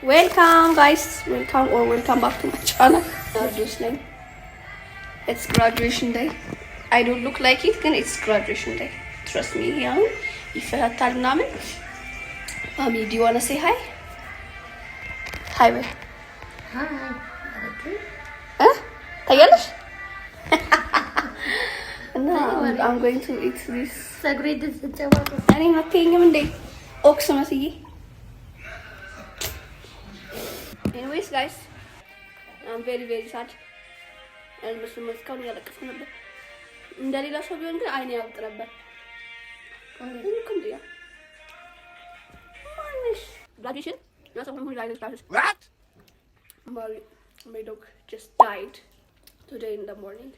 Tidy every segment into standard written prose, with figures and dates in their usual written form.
Welcome guys, welcome back to my channel. Just like it's graduation day. I don't look like it, then it's graduation day. Trust me here. If I had namen. Mommy, do you wanna say hi? Hi, babe. Hi. Huh? Tayalas? No, I'm going to eat this. I'm not paying him day. Oxana see. Anyways, guys, I'm very, very sad. And Mr. Moscow, you're like a number. Dalila shall be on the eye of the rubber. Come here. Graduation? Not someone who died in classes. What? My dog just died today in the morning.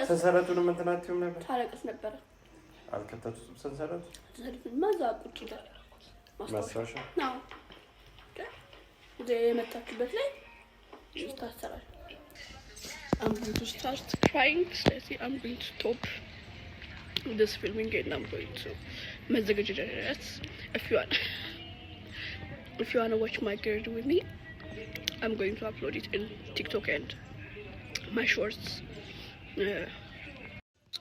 ሰንሰለቱንም እንትናችሁም ነበር ታለቅስ ነበር። አልከተቱትም ሰንሰለቱ ማዛ ቁጭ ይላል ማስታወሻ ነው የመታችበት ላይ ይታሰራል። I'm going to start crying. I'm going to stop this filming and I'm going to መዘጋጀት. If you wanna watch my girl with me, I'm going to upload it in TikTok and my shorts.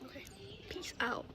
Okay, peace out.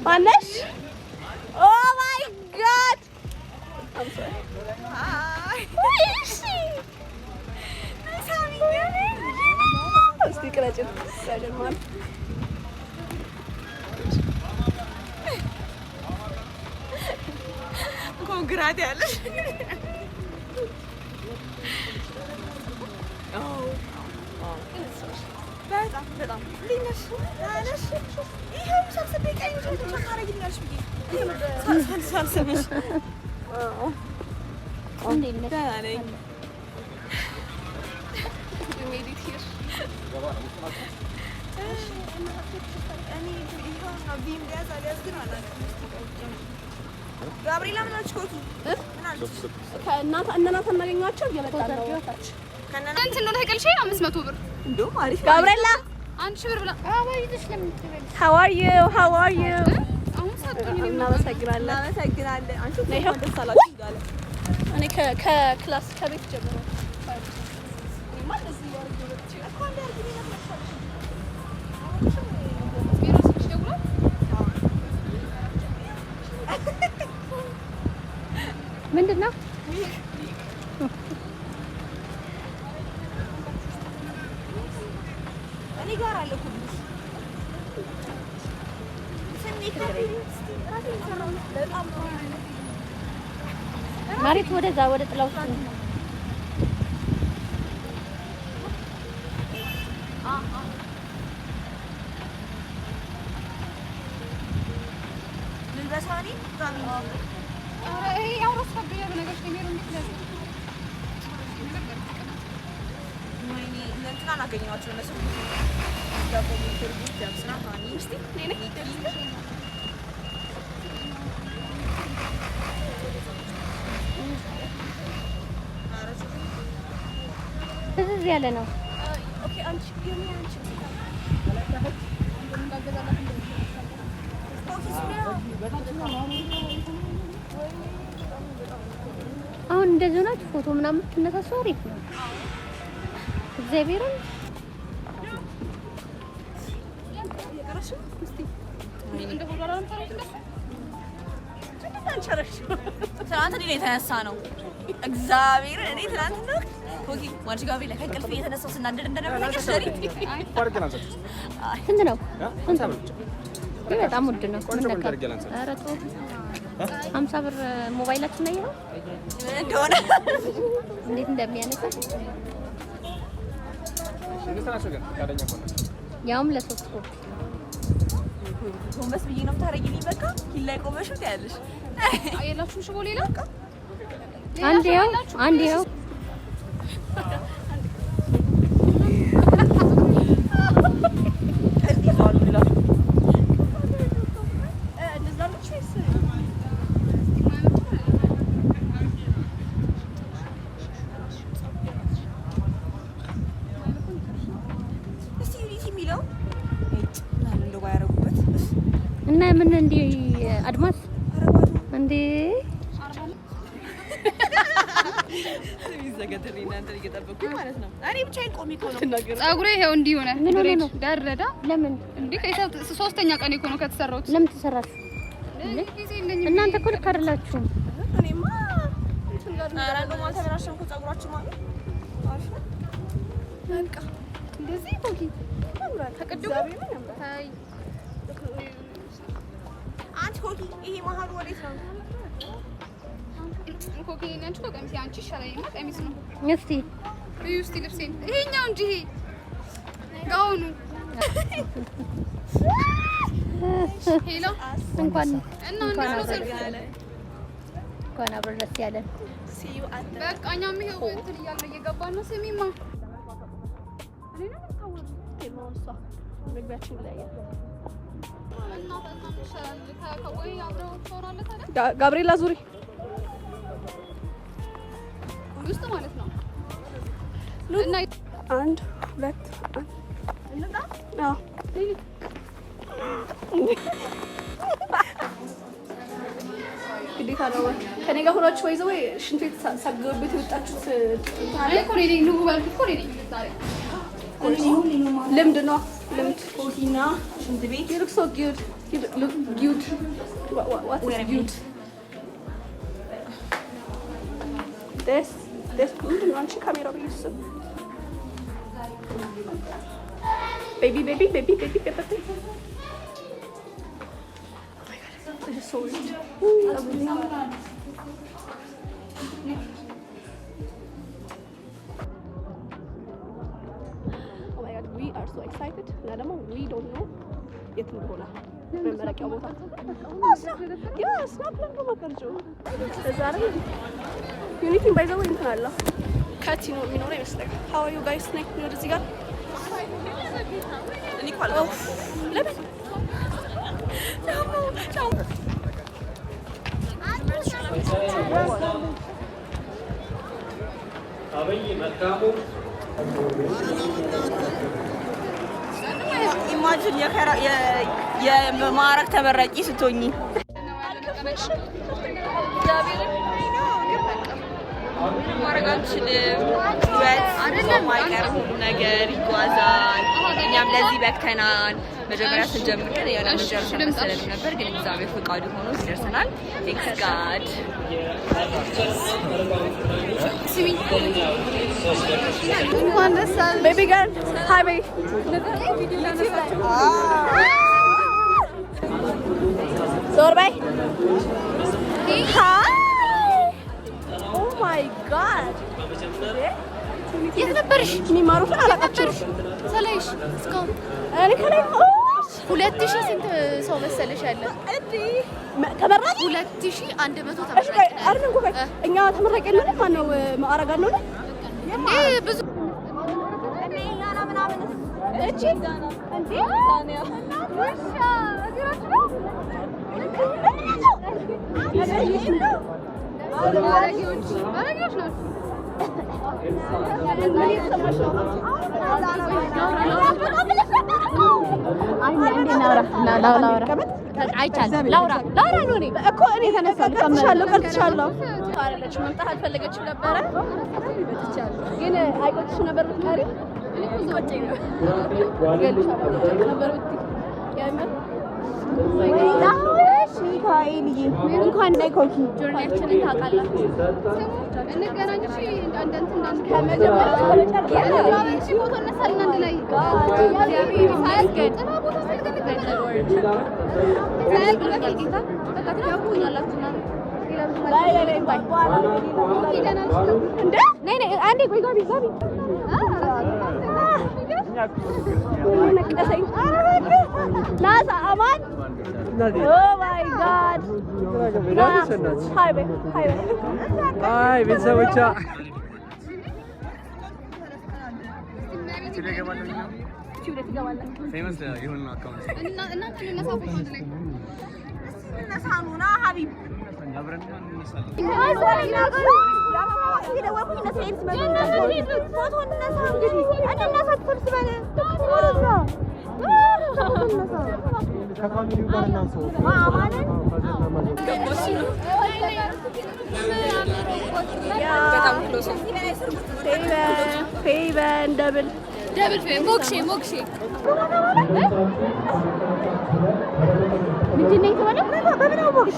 Manish? Oh my god! I'm sorry. Hi. Who is she? Nice having you. I'm speaking at you. Second one. Congrats. Oh. በጣም ሊነሽ አለሽ ይሄው ሰብስቤ ቀኝ ጀምሮ ታረጊልኛለሽ ብዬ ሳልሰብሽ እንዴት ነሽ? ደህና ነኝ። ጋብሪላ ምን አልሽ? ኮቱ ከእናታ እናገኛቸው እየመጣን ነው ታች ከእናንተ ነው ታይቀልሽ 500 ብር እንደው አሪፍ ጋብሪላ አንድ ሺህ ብር ብላ አባይልሽ ለምን ትበል? How are you? አሁን ሰጥቶኝ ነው። እናመሰግናለን። አንቺ ደስ አላችሁ ይላል። እኔ ከክላስ ከቤት ጀምሮ ማለት ነው ያወርኩት እኮ አንድ አርግኝ ነበር ምንድነው? እኔ ጋር አለ እኮ ማሪት ወደዛ ወደ ጥላው ልልበሳኒ ያው ረስከብ የበነገሽ ነው እንዴት ነው ማይኔ ለእንትና አገኘዋቸው እነሱ ዳቦ ምርጥ ያብስና ታኒ እስቲ ነኝ እዚህ ያለ ነው። ኦኬ አንቺ አንቺ አሁን እንደዚህ ናችሁ ፎቶ ምናምን ትነሳሱ አሪፍ ነው። እግዚአብሔርን አንቸረሽ ትናንት እኔ የተነሳ ነው እግዚአብሔር እኔ ትናንት ነው ኮኪ ማርሽ ጋር ቢለ ከእንቅልፍ የተነሳው ስናደድ እንደነበረ ከሰሪ ስንት ነው? በጣም ውድ ነው። ኧረ ተው 50 ብር ሞባይላችን ላይ ነው እንደሆነ እንዴት እንደሚያነሳ ያውም ለሶስት ኮፒ ጎንበስ ብዬ ነው የምታረጊልኝ። በቃ ኪል ላይ ቆመሽ ትያለሽ። አየላችሁ ሽቦ ሌላ አንድ ያው እና ምን እንደ አድማስ እንደ ይዘገተሪና እንደ እየጠበቁኝ ማለት ነው። እኔ ብቻዬን ቆሜ እኮ ነው ፀጉሬ ይሄው እንዲህ ሆነ። ግሬድ ዳረዳ ለምን እንዴ? ሶስተኛ ቀን እኮ ነው ከተሰራሁት። ለምን ተሰራሽ? እናንተ እኮ ልክ አይደላችሁም። እኔማ አራዶ ማለት ተበላሽም እኮ ፀጉራችን ማለት አሪፍ ነው። በቃ እንደዚህ ኮኪ ተቀደው ታይ አንቺ ኮኪ ይሄ መሀሉ ወዴት ነው? ኮኪ ነንቺ ቀሚስ አንቺ ይሻላልና ቀሚስ ነው። እስቲ እስቲ ልብሴን ይሄኛው እንጂ ይሄ ጋውኑ ሄሎ እንኳን አብረን ደስ ያለን። በቃ እኛም ይሄው እንትን እያልን እየገባን ነው። ስሚማ ጋብሪኤላ ዙሪ ውስጥ ማለት ነው። እና 1 2 እንጣ አዎ ግዴታ ነው ከኔ ጋር ሆናችሁ ወይዘው ሽንት ቤት ሳገበት የወጣችሁት ታዲያ እኮ ነኝ ነው ባልኩ እኮ ነኝ ዛሬ ልምድ ነው ልምድ ኮኪና ሽንት ቤት you look so good you look good what is good this ምንድን ነው አንቺ ካሜራው ቢይስም baby oh my god this is so weird we are so excited እና ደግሞ we don't know የት እንደሆነ መመረቂያው ቦታ ስናፕለን በመቀርጩ እዛ ላይ ዩኒቲን ባይዘው እንትን አለ ካቲኖ የሚኖረው ይመስላል። how are you guys next ነው እዚህ ጋር እኔ ኳል ነው ለምን ቻው አበይ መካሙ ኢማጂን የማዕረግ ተመራቂ ስትሆኚ ማድረግ አልችልም። ህይወት ማይቀርም ነገር ይጓዛል። እኛም ለዚህ በቅተናል። መጀመሪያ ስንጀምር ግን የሆነ መጨረሻ መሰለን ነበር፣ ግን እግዚአብሔር ፈቃዱ ሆኖ ደርሰናል። ቴንክስ ጋድ። እንኳን ደስ አለሽ ቤቢ ገርል ሃይ ቤቢ ዞር በይ ሃይ ኦ ማይ ጋድ የት ነበርሽ? የሚማሩትን አላውቃቸውም። ሰላይሽ እስካሁን እኔ ከላይ 2000 ስንት ሰው መሰለሽ ያለ? ተመራቂ 2100 እሺ ቆይ አይደለም ቆይ እኛ ተመራቂ የለንም። ማነው ማዕረግ አለው ነው እንዴ? ብዙ ያና ምናምን እቺ እንዴ ወሻ እዚራችሁ ባለጌዎች ናቸው። መምጣት አልፈለገችም ነበረ ግን አይቆጭሽም ነበር ብትቀሪ ራፋኤልዬ እንኳን ነይ ኮኪ ጆርኒያችንን ታውቃላችሁ። እንገናኝ እሺ። አንደንት እንዳንተ ከመጀመሪያ ከመጨረሻ ፎቶ እነሳለን አንድ ላይ ቤተሰቦቿ ደብል ሞክሼ ምንድን ነው የተባለው? በምን አወቅሽ?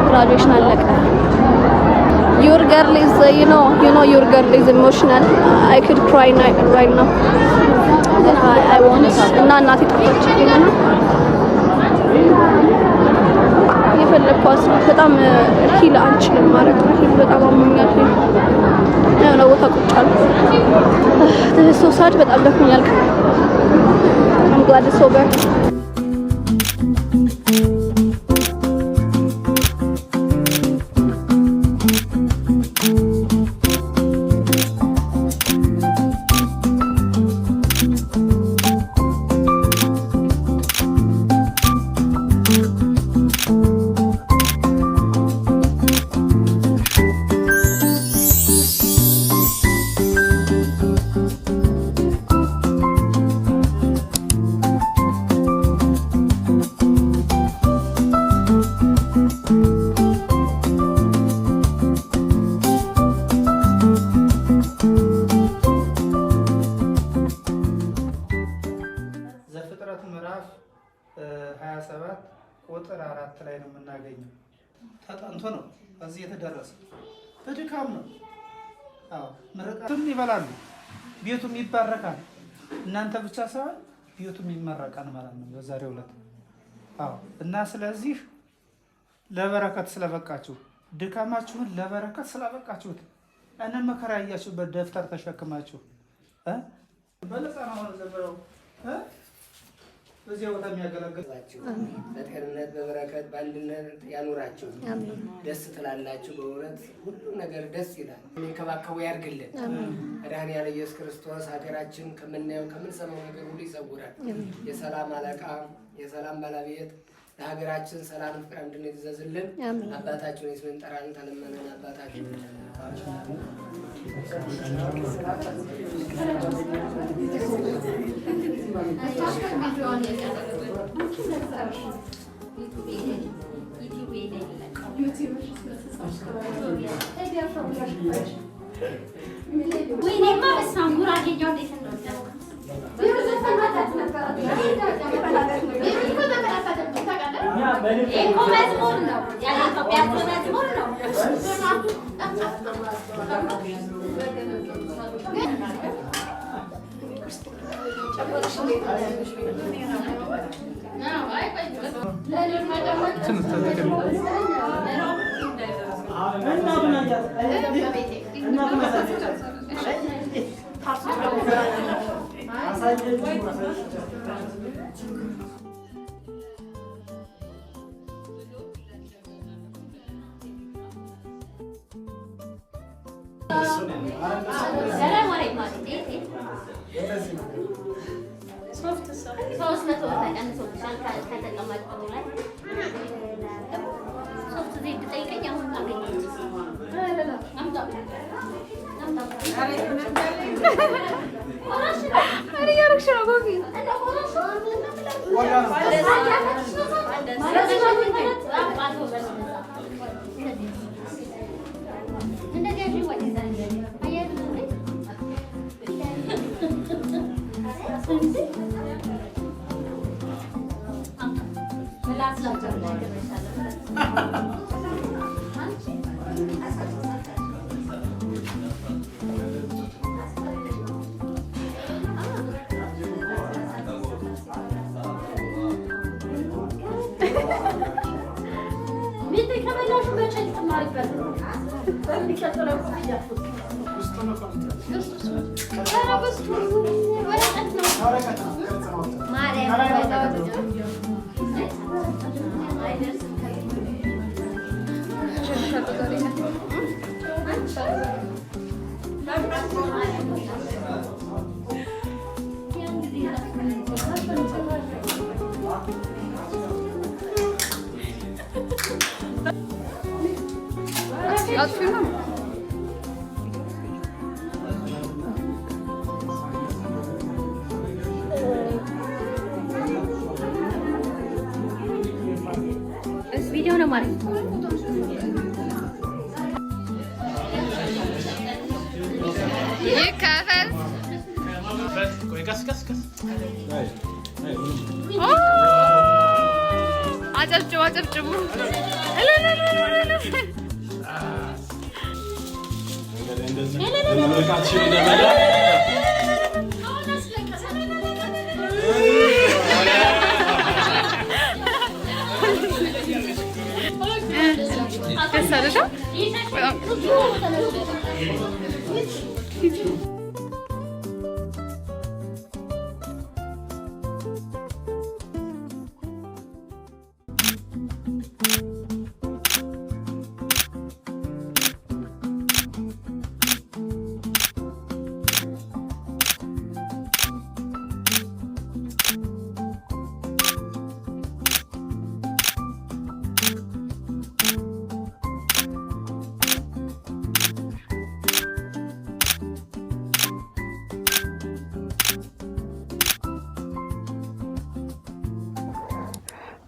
Graduation አለቀ. Your girl is, you know, your girl is emotional. I could cry right now. I want. እና እናቴ ጠፋችብኝ እና የፈለኳት በጣም ሂል አንችልም ማለት ነው። ሂል በጣም አሞኛል። የሆነ ቦታ ቁጭ አልኩ። ተሰው ሳድ በጣም ደክሞኛል። I'm glad it's over. ቁጥር 4 ላይ ነው የምናገኘው። ተጠንቶ ነው እዚህ የተደረሰ በድካም ነው። አዎ ምርቃቱን ይበላሉ፣ ቤቱም ይባረካል። እናንተ ብቻ ሳይሆን ቤቱም ይመረቃል ማለት ነው በዛሬው ዕለት። አዎ እና ስለዚህ ለበረከት ስለበቃችሁ፣ ድካማችሁን ለበረከት ስላበቃችሁት أنا ما كراهية شو بالدفتر تشكماتشو بلس أنا هون زبرو በዚያው ተሚያገለግላችሁ በጤንነት በበረከት በአንድነት ያኑራችሁ ደስ ትላላችሁ በእውነት ሁሉ ነገር ደስ ይላል የሚንከባከቡ ያርግልን መድኃኒዓለም ኢየሱስ ክርስቶስ ሀገራችን ከምናየው ከምንሰማው ነገር ሁሉ ይሰውራል የሰላም አለቃ የሰላም ባለቤት ለሀገራችን ሰላም ፍቅር አንድነት ይዘዝልን አባታችን የስምን ጠራን ተለመነን አባታችን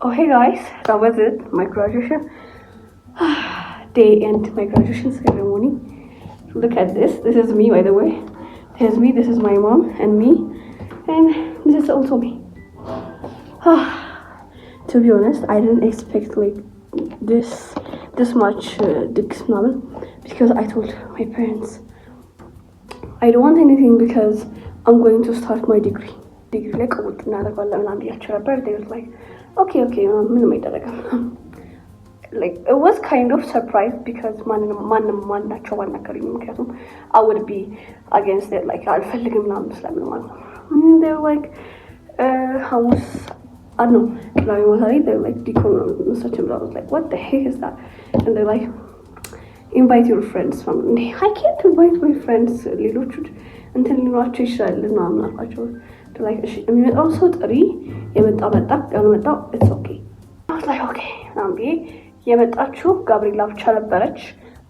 Oh hey guys, that was it, my graduation day and my graduation ceremony. Look at this. This is me, by the way. There's me, this is my mom and me, and this is also me. To be honest, I didn't expect like this much because I told my parents I don't want anything because I'm going to start my degree like they was like okay ምንም አይደረግም like it was kind of surprised because ማናቸው ባልነገሩኝ ምክንያቱም I would be against it like አልፈልግም ምናምን ስለምን ማለት ነው they were like ሐሙስ I don't know ቅዳሜ ማታ ላይ they were like ዲኮር መስራችን ብላ was like what the heck is that and they're like invite your friends from I can't invite my friends ሌሎቹ እንትን ሊሏቸው ይችላል ምናምን አልኳቸው like እሺ የሚመጣው ሰው ጥሪ የመጣ ያልመጣው it's okay I was like okay ናምቢ የመጣችው ጋብሪላ ብቻ ነበረች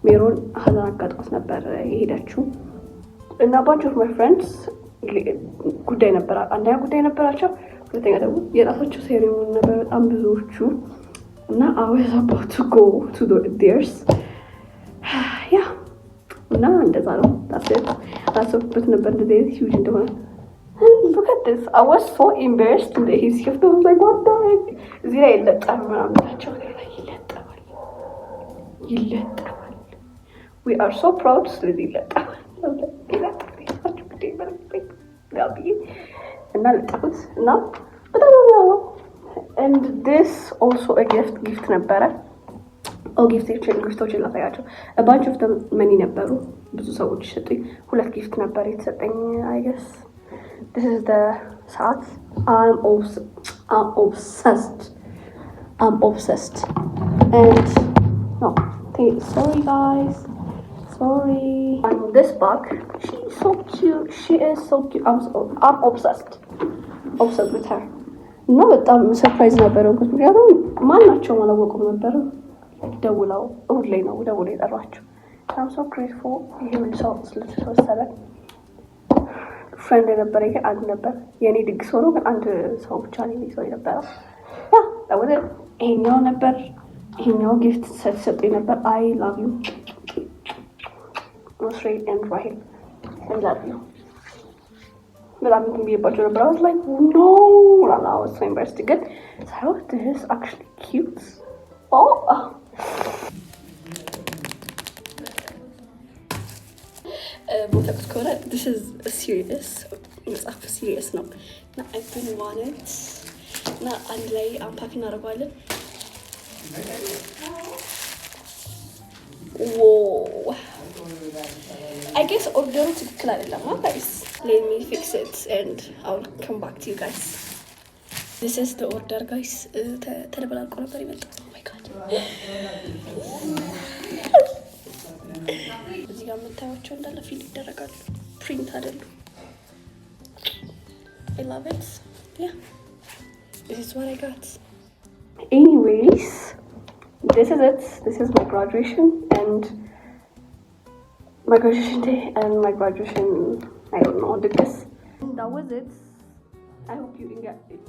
ሜሮን ሀዘን አጋጥሟት ነበር የሄደችው እና bunch of my friends ጉዳይ ነበራቸው ሁለተኛ ደግሞ የራሳቸው ሴሪሞኒ ነበር በጣም ብዙዎቹ እና I was about to go to theirs yeah እና እንደዛ ነው አሰብኩበት ነበር እንደዚህ huge እንደሆነ look at this I was so embarrassed today he's here I was like what the heck እዚህ ላይ ይለጠፋል ምናምን ታቸው ይለጠፋል we are so proud ስለዚህ ይለጠፋል እና ለጠፉት እና በጣም ነው and this also a gift ነበረ ጊፍቶችን ላሳያቸው a bunch of them many ነበሩ ብዙ ሰዎች ሰጡኝ ሁለት ጊፍት ነበር የተሰጠኝ I guess this is the ሰዓት I'm obsessed and no sorry guys sorry and this bag she's so cute she is so cute I'm obsessed with her እና በጣም ሰርፕራይዝ ነበረው ምክንያቱም ማናቸው አላወቁም ነበር ደውለው እሁድ ላይ ነው ደውለው የጠሯቸው I'm so grateful ይሄን ሰው ስለተሰበሰበ ፍሬንድ የነበረ አንድ ነበር የኔ ድግስ ሆኖ ግን አንድ ሰው ብቻ ነው ሰው የነበረው ታውደ ይሄኛው ነበር ይሄኛው ጊፍት ሰጥቶኝ ነበር I love you Nasri and Rahil I love you በጣም የሚባለው ነበር I was like no I was so embarrassed to get so this is actually cute ቦታኩት ከሆነ this is a serious መጽሐፍ serious ነው እና I really want it እና አንድ ላይ አንፓክ እናደርገዋለን whoa I guess order ትክክል አይደለም guys let me fix it and I'll come back to you guys this is the order guys ተደበላልቆ ነበር ይመጣ oh my god እዚህ ጋር የምታዩቸው እንዳለ ፊል ይደረጋሉ ፕሪንት አይደሉ I love it yeah this is what I got anyways this is it this is my graduation and my graduation day and my graduation I don't know this that was it I hope you get it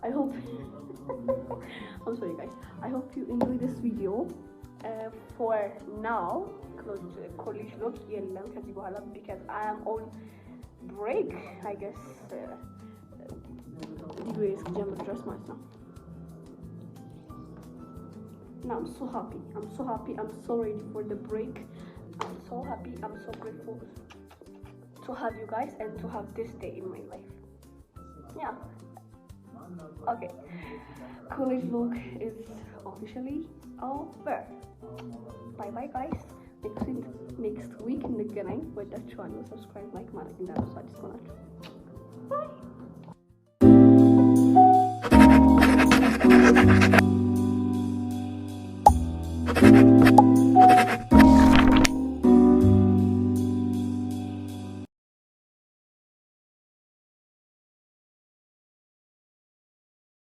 I hope I'm sorry guys I hope you enjoy this video for now close to the college vlog የለም ከዚህ በኋላ because I am on break I guess ዲግሪ እስከጀምር ድረስ ማለት ነው Now I'm so happy I'm so ready for the break I'm so happy I'm so grateful to have you guys and to have this day in my life yeah okay college vlog is officially over bye bye guys next week እንገናኝ ወዳችኋለሁ subscribe like ማድረግ እንዳትረሱ አዲስ ሆናችሁ bye